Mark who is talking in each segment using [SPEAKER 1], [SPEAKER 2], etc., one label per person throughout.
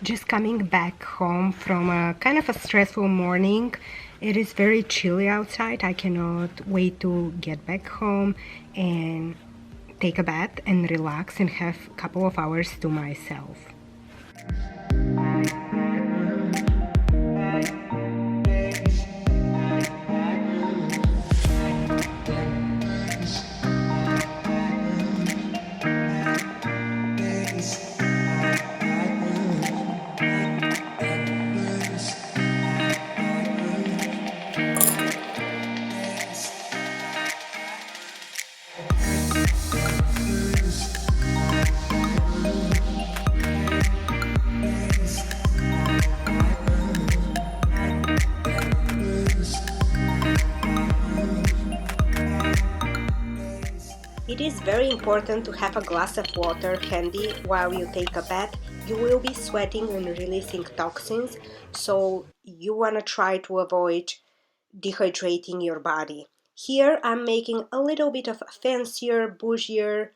[SPEAKER 1] Just coming back home from a kind of a stressful morning. It is very chilly outside. I cannot wait to get back home and take a bath and relax and have a couple of hours to myself. It is very important to have a glass of water handy while you take a bath. You will be sweating and releasing toxins, so you want to try to avoid dehydrating your body. Here I'm making a little bit of fancier, bougier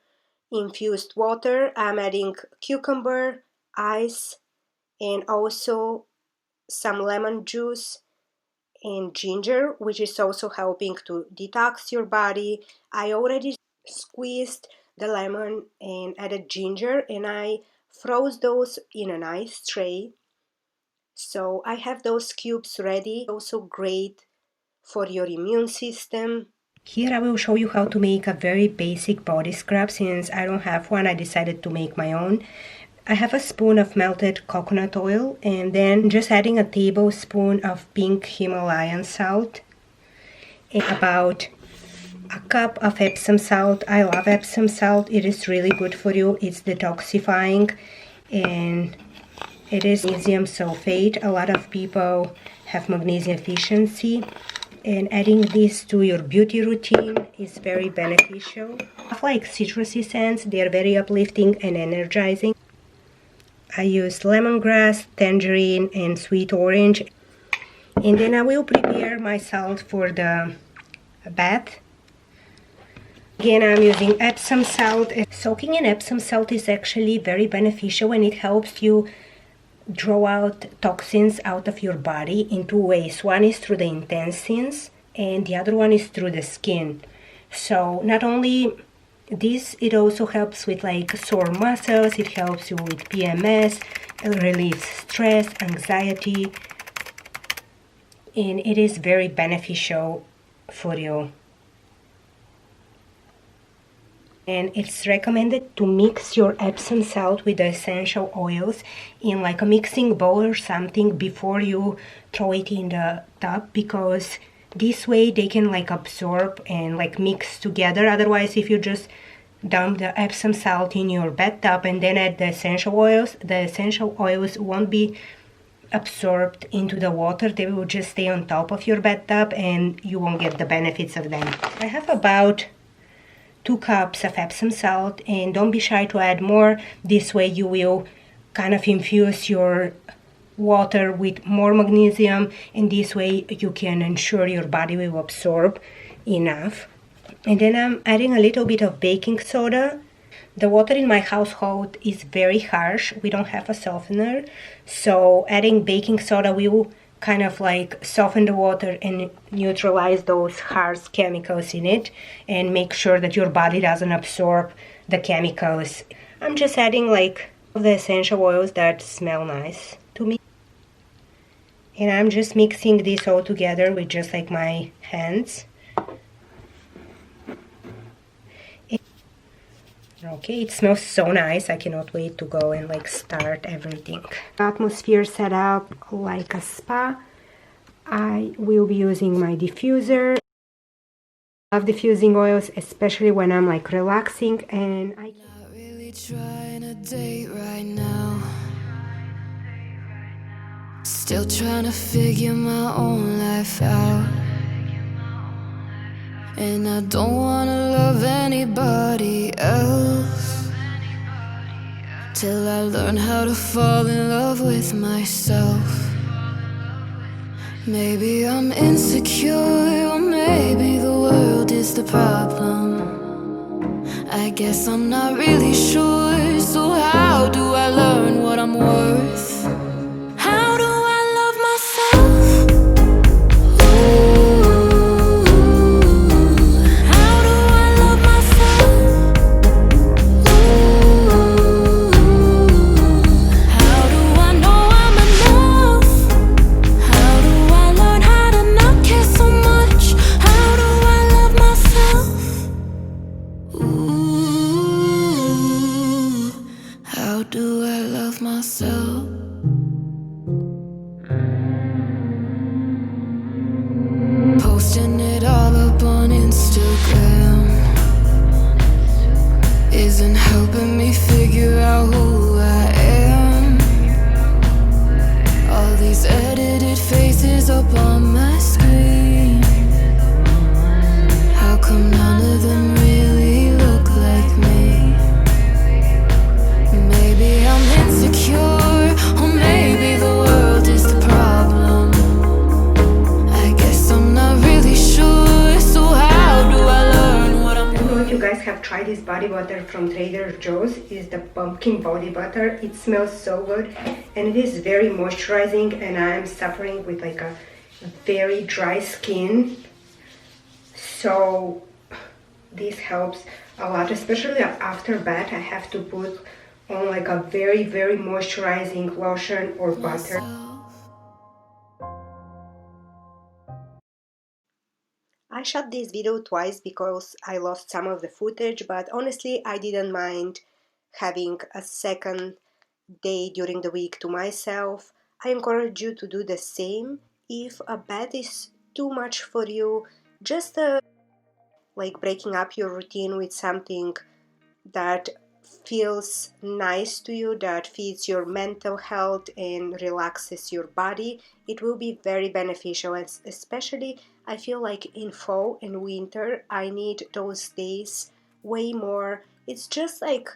[SPEAKER 1] infused water. I'm adding cucumber, ice, and also some lemon juice and ginger, which is also helping to detox your body. I already squeezed the lemon and added ginger, and I froze those in an ice tray. So I have those cubes ready. Also great for your immune system. Here I will show you how to make a very basic body scrub. Since I don't have one, I decided to make my own. I have a spoon of melted coconut oil and then just adding a tablespoon of pink Himalayan salt and about a cup of Epsom salt. I love Epsom salt. It is really good for you. It's detoxifying and it is magnesium sulfate. A lot of people have magnesium deficiency, and adding this to your beauty routine is very beneficial. Like citrusy scents, they are very uplifting and energizing. I used lemongrass, tangerine, and sweet orange. And then I will prepare my salt for the bath. Again, I'm using Epsom salt. Soaking in Epsom salt is actually very beneficial, and it helps you draw out toxins out of your body in two ways. One is through the intestines, and the other one is through the skin. So not only this, it also helps with like sore muscles, it helps you with PMS, it relieves stress, anxiety, and it is very beneficial for you. And it's recommended to mix your Epsom salt with the essential oils in like a mixing bowl or something before you throw it in the tub, because this way they can like absorb and like mix together. Otherwise, if you just dump the Epsom salt in your bathtub and then add the essential oils won't be absorbed into the water. They will just stay on top of your bathtub and you won't get the benefits of them. I have about 2 cups of Epsom salt, and don't be shy to add more. This way you will kind of infuse your water with more magnesium, and this way you can ensure your body will absorb enough. And then I'm adding a little bit of baking soda. The water in my household is very harsh. We don't have a softener, so adding baking soda will kind of like soften the water and neutralize those harsh chemicals in it and make sure that your body doesn't absorb the chemicals. I'm just adding like the essential oils that smell nice to me. And I'm just mixing this all together with just like my hands. Okay, it smells so nice. I cannot wait to go and like start everything. Atmosphere set up like a spa. I will be using my diffuser. I love diffusing oils, especially when I'm like relaxing, and I not really trying to date right now. Still trying to figure my own life out. And I don't wanna love anybody else till I learn how to fall in love with myself. Maybe I'm insecure, or maybe the world is the problem. I guess I'm not really sure, so how do I learn what I'm worth?
[SPEAKER 2] myself. Posting it all up on Instagram isn't helping me figure out who I am. All these edited faces up on my screen, how come none of them really look like me? Maybe I'm insecure, or maybe the world is the problem. I guess I'm not really sure, so how do I learn what I'm
[SPEAKER 1] I don't know if you guys have tried this body butter from Trader Joe's. It's the pumpkin body butter. It smells so good and it is very moisturizing, and I am suffering with like a very dry skin, so this helps a lot, especially after bath. I have to put on like a very moisturizing lotion or butter. I shot this video twice because I lost some of the footage, but honestly I didn't mind having a second day during the week to myself. I encourage you to do the same. If a bath is too much for you, just like breaking up your routine with something that feels nice to you, that feeds your mental health and relaxes your body, it will be very beneficial. And especially I feel like in fall and winter I need those days way more. It's just like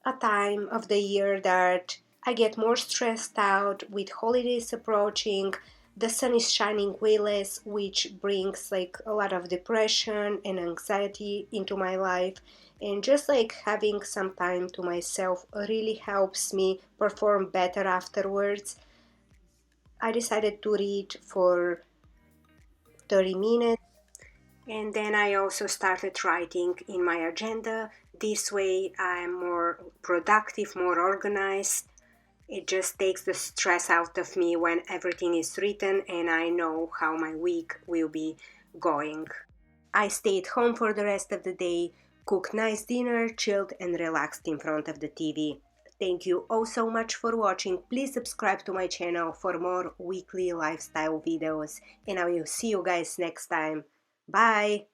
[SPEAKER 1] a time of the year that I get more stressed out with holidays approaching. The sun is shining way less, which brings like a lot of depression and anxiety into my life. And just like having some time to myself really helps me perform better afterwards. I decided to read for 30 minutes, and then I also started writing in my agenda. This way I'm more productive, more organized. It just takes the stress out of me when everything is written and I know how my week will be going. I stayed home for the rest of the day, cooked nice dinner, chilled and relaxed in front of the TV. Thank you all so much for watching. Please subscribe to my channel for more weekly lifestyle videos, and I will see you guys next time. Bye!